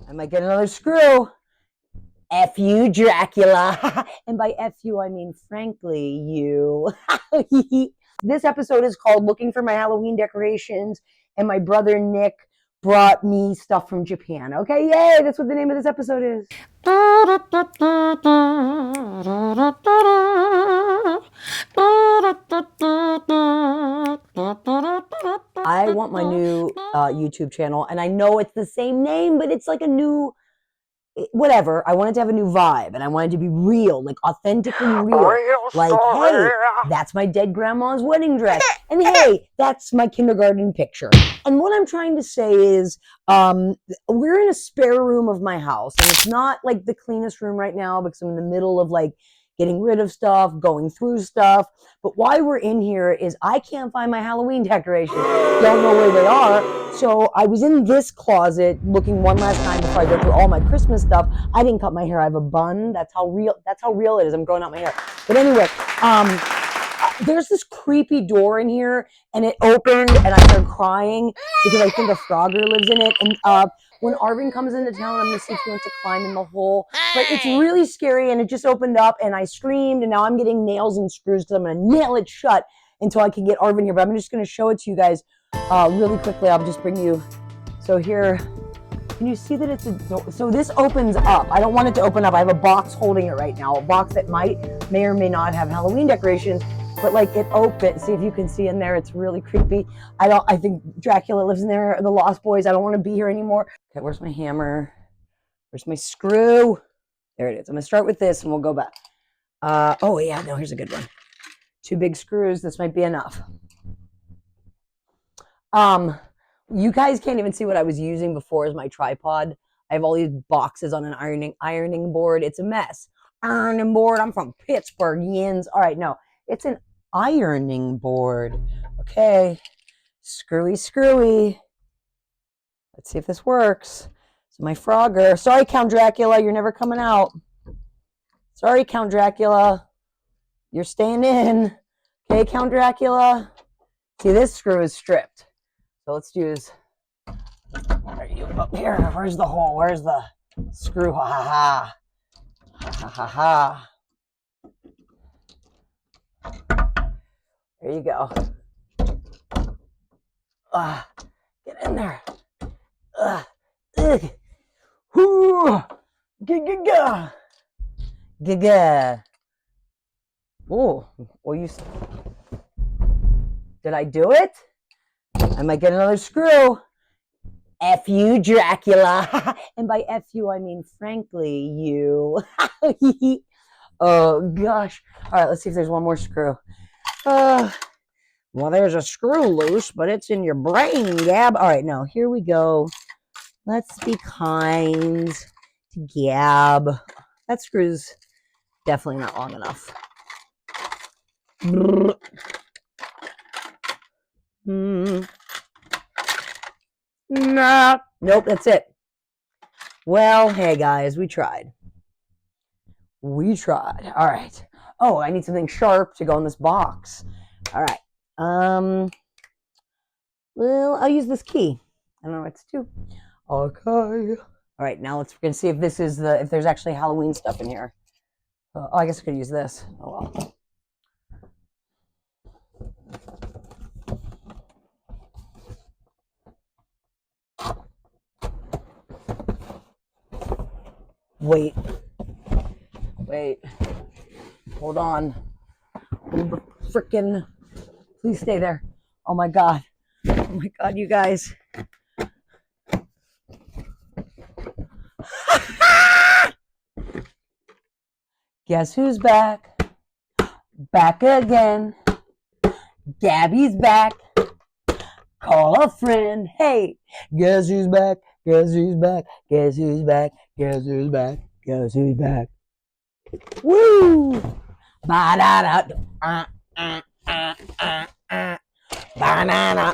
I might get another screw. F you, Dracula. And by F you, I mean, frankly, you. This episode is called Looking for My Halloween Decorations, and my brother Nick brought me stuff from Japan. Okay, yay, that's what the name of this episode is. I want my new YouTube channel, and I know it's the same name, but it's like a new whatever. I wanted to have a new vibe, and I wanted to be real, like authentically real. Like, hey, that's my dead grandma's wedding dress, and hey, that's my kindergarten picture. And what I'm trying to say is, we're in a spare room of my house, and it's not like the cleanest room right now because I'm in the middle of like getting rid of stuff, going through stuff. But why we're in here is I can't find my Halloween decorations. Don't know where they are. So I was in this closet looking one last time before I go through all my Christmas stuff. I didn't cut my hair. I have a bun. That's how real it is. I'm growing out my hair. But anyway, there's this creepy door in here, and it opened, and I started crying because I think a Frogger lives in it. And when Arvin comes into town, I'm going to see if he wants to climb in the hole. But it's really scary, and it just opened up, and I screamed, and now I'm getting nails and screws because I'm going to nail it shut until I can get Arvin here. But I'm just going to show it to you guys really quickly. I'll just bring you. So here, can you see that it's a door? So this opens up. I don't want it to open up. I have a box holding it right now, a box that may or may not have Halloween decorations. But like it opens, see if you can see in there. It's really creepy. I think Dracula lives in there, the Lost Boys. I don't want to be here anymore. Okay, where's my hammer? Where's my screw? There it is. I'm gonna start with this and we'll go back. Oh yeah, no, here's a good one. 2 big screws, this might be enough. You guys can't even see what I was using before as my tripod. I have all these boxes on an ironing board. It's a mess. Ironing board, I'm from Pittsburgh, yins. All right, no. It's an ironing board. Okay. Screwy. Let's see if this works. So my Frogger. Sorry, Count Dracula, you're never coming out. Sorry, Count Dracula. You're staying in. Okay, Count Dracula. See, this screw is stripped. So let's use. Are you up here? Where's the hole? Where's the screw? Ha ha ha. Ha ha ha. There you go. Get in there. Giga. Oh, well, did I do it? I might get another screw. F you, Dracula. And by F you, I mean, frankly, you. Oh, gosh. All right, let's see if there's one more screw. Well, there's a screw loose, but it's in your brain, Gab. All right, now, here we go. Let's be kind to Gab. That screw's definitely not long enough. Nah. Nope, that's it. Well, hey, guys, we tried. All right. Oh, I need something sharp to go in this box. All right. Well, I'll use this key. I don't know what to do. Okay. All right, now we're gonna see if this is if there's actually Halloween stuff in here. Oh, I guess I could use this. Oh well. Wait. Hold on. Frickin'. Please stay there. Oh my God, you guys. Guess who's back? Back again. Gabby's back. Call a friend. Hey, guess who's back? Guess who's back? Guess who's back? Guess who's back? Guess who's back? Woo! Ba-da-da. Banana.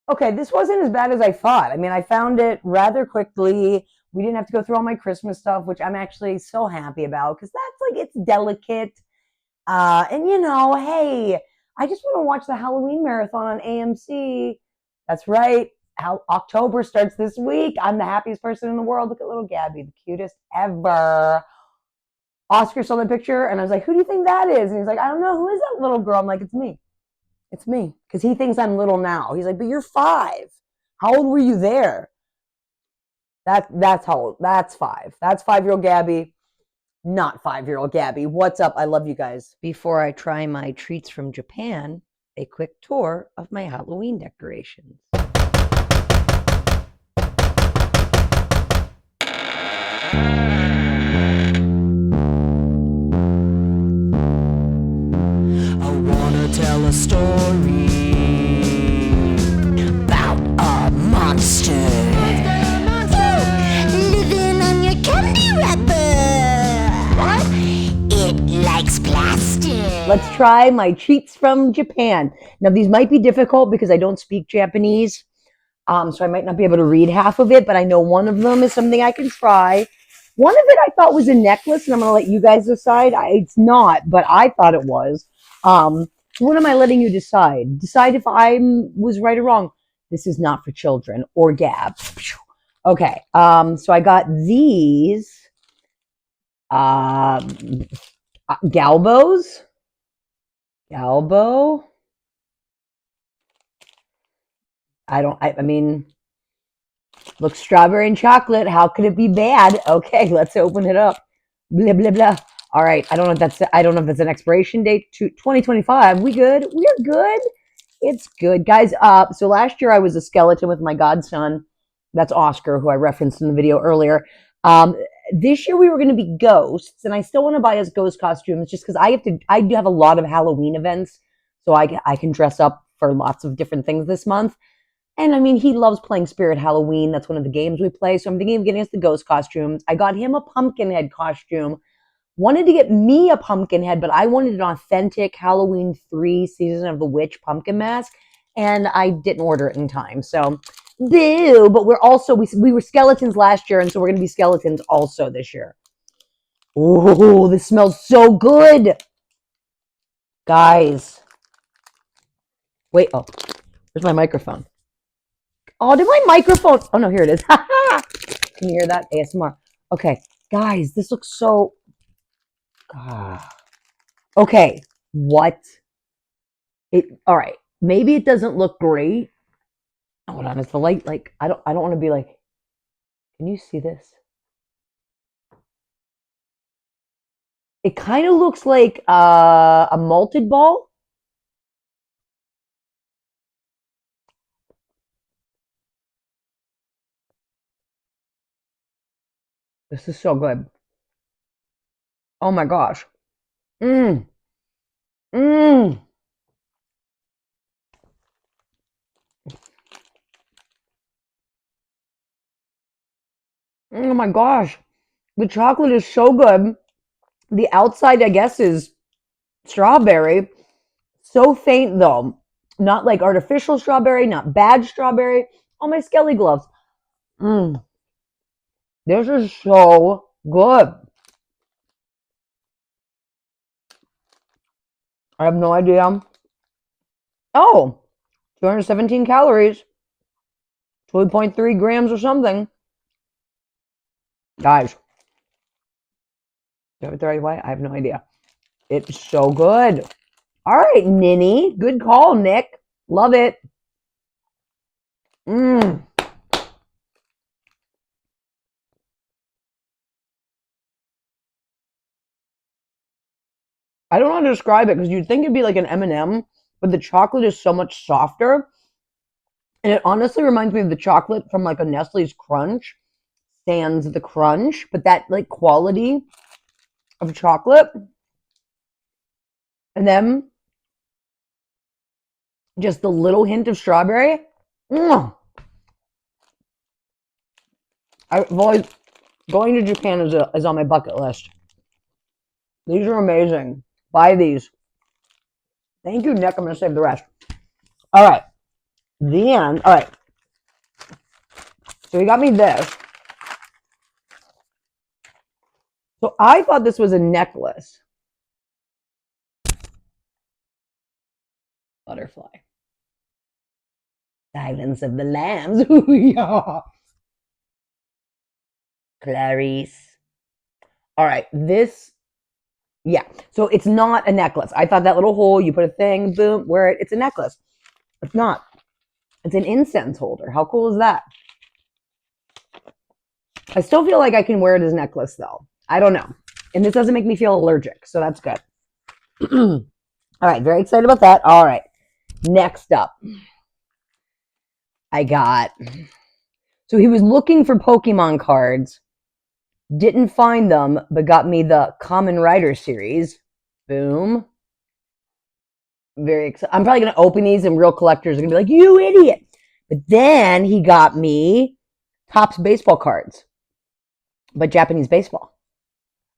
Okay, this wasn't as bad as I thought. I mean, I found it rather quickly. We didn't have to go through all my Christmas stuff, which I'm actually so happy about because that's like, it's delicate. And you know, hey, I just want to watch the Halloween marathon on AMC. That's right. how October starts this week. I'm the happiest person in the world. Look at little Gabby, the cutest ever. Oscar saw the picture and I was like, who do you think that is? And he's like, I don't know. Who is that little girl? I'm like, it's me. It's me. Because he thinks I'm little now. He's like, but you're 5. How old were you there? That's how old. That's 5. That's 5-year-old Gabby. Not 5-year-old Gabby. What's up? I love you guys. Before I try my treats from Japan, a quick tour of my Halloween decorations. Tell a story about a monster living on your candy wrapper. What? It likes plastic. Let's try my treats from Japan. Now, these might be difficult because I don't speak Japanese, so I might not be able to read half of it, but I know one of them is something I can try. One of it I thought was a necklace, and I'm going to let you guys decide. It's not, but I thought it was. What am I letting you decide? Decide if I was right or wrong. This is not for children or Gab. Okay, so I got these Galbos. Galbo. I mean, looks strawberry and chocolate. How could it be bad? Okay, let's open it up. Blah, blah, blah. All right, I don't know if that's an expiration date to 2025. We good? We're good. It's good, guys. So last year I was a skeleton with my godson. That's Oscar, who I referenced in the video earlier. This year we were going to be ghosts, and I still want to buy us ghost costumes just because I do have a lot of Halloween events, so I can dress up for lots of different things this month. And I mean, he loves playing Spirit Halloween. That's one of the games we play. So I'm thinking of getting us the ghost costumes. I got him a pumpkin head costume. Wanted to get me a pumpkin head, but I wanted an authentic Halloween 3 Season of the Witch pumpkin mask, and I didn't order it in time. So, boo. But we were skeletons last year, and so we're going to be skeletons also this year. Oh, this smells so good. Guys. Wait, where's my microphone? Oh, did my microphone? Oh, no, here it is. Can you hear that? ASMR. Okay, guys, this looks so... Okay, what? All right, maybe it doesn't look great. Hold on, it's the light, like, I don't want to be like... Can you see this? It kind of looks like a malted ball. This is so good. Oh my gosh. Mmm. Mmm. Oh my gosh. The chocolate is so good. The outside, I guess, is strawberry. So faint, though. Not like artificial strawberry, not bad strawberry. Oh, my skelly gloves. Mmm. This is so good. I have no idea. Oh, 217 calories, 2.3 grams or something. Guys, do I have it the right way? I have no idea. It's so good. All right, Ninny. Good call, Nick. Love it. Mmm. I don't know how to describe it because you'd think it'd be like an M&M, but the chocolate is so much softer. And it honestly reminds me of the chocolate from like a Nestle's Crunch, sans the crunch, but that like quality of chocolate. And then just the little hint of strawberry. I've always going to Japan is on my bucket list. These are amazing. Buy these. Thank you, Nick. I'm gonna save the rest. All right. The end. All right. So he got me this. So I thought this was a necklace. Butterfly. Silence of the Lambs. Yeah. Clarice. All right, this, yeah. So it's not a necklace. I thought that little hole, you put a thing, boom, wear it. It's a necklace. It's not. It's an incense holder. How cool is that? I still feel like I can wear it as a necklace, though. I don't know. And this doesn't make me feel allergic, so that's good. All right, very excited about that. All right, next up, I got, so he was looking for Pokemon cards, didn't find them, but got me the Common Rider series. Boom. Very excited. I'm probably going to open these and real collectors are going to be like, you idiot. But then he got me Topps baseball cards, but Japanese baseball.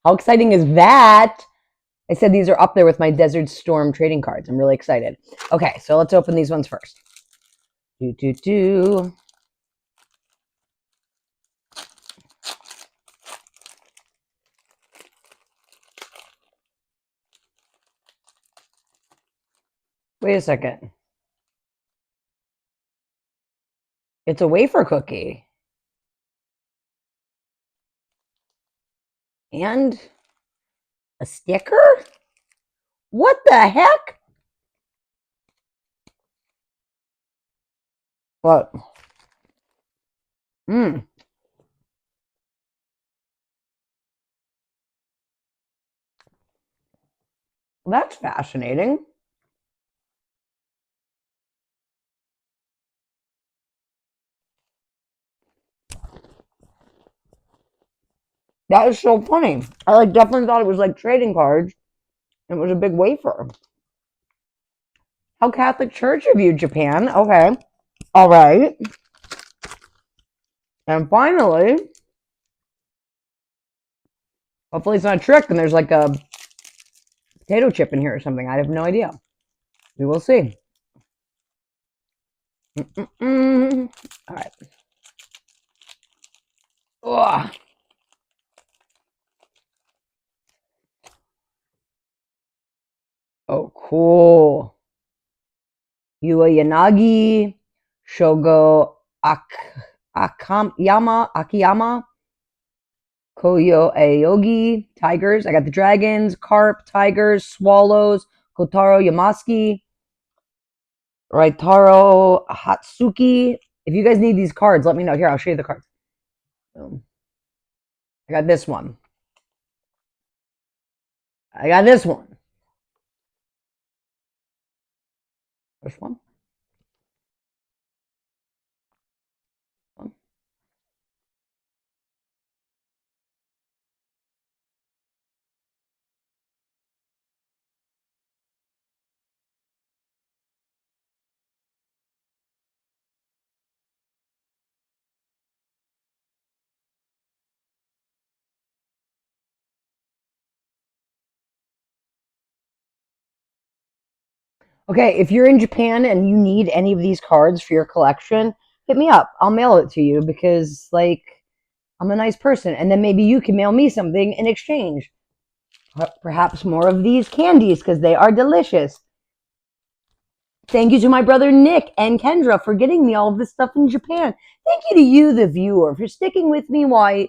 How exciting is that? I said these are up there with my Desert Storm trading cards. I'm really excited. Okay, so let's open these ones first. Wait a second. It's a wafer cookie. And a sticker? What the heck? What? That's fascinating. That is so funny. I definitely thought it was like trading cards. It was a big wafer. How Catholic Church of you, Japan? Okay. All right. And finally, hopefully it's not a trick and there's like a potato chip in here or something. I have no idea. We will see. All right. Ugh. Oh, cool. Yua Yanagi, Shogo Akiyama, Koyo Aogi, tigers. I got the dragons, carp, tigers, swallows, Kotaro Yamasuki, Raitaro Hatsuki. If you guys need these cards, let me know. Here, I'll show you the cards. I got this one. I got this one. This one. Okay, if you're in Japan and you need any of these cards for your collection, hit me up. I'll mail it to you because, like, I'm a nice person. And then maybe you can mail me something in exchange. Perhaps more of these candies because they are delicious. Thank you to my brother Nick and Kendra for getting me all of this stuff in Japan. Thank you to you, the viewer, for sticking with me while I,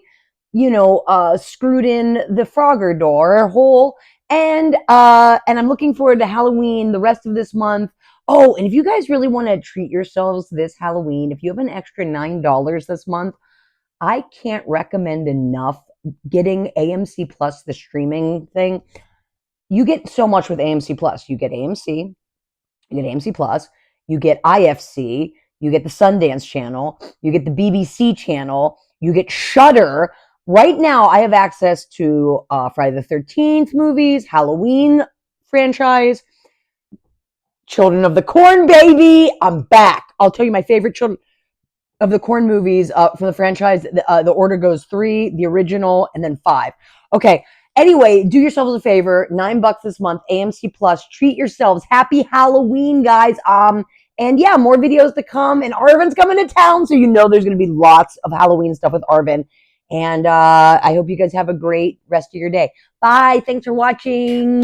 screwed in the Frogger door hole. And I'm looking forward to Halloween the rest of this month. Oh, and if you guys really want to treat yourselves this Halloween, if you have an extra $9 this month, I can't recommend enough getting AMC Plus, the streaming thing. You get so much with AMC Plus. You get AMC, you get AMC Plus, you get IFC, you get the Sundance Channel, you get the BBC Channel, you get Shudder. Right now, I have access to Friday the 13th movies, Halloween franchise, Children of the Corn, baby. I'm back. I'll tell you my favorite Children of the Corn movies from the franchise. The order goes 3, the original, and then 5. Okay. Anyway, do yourselves a favor. $9 this month, AMC Plus. Treat yourselves. Happy Halloween, guys. And yeah, more videos to come. And Arvin's coming to town, so you know there's going to be lots of Halloween stuff with Arvin. And I hope you guys have a great rest of your day. Bye. Thanks for watching.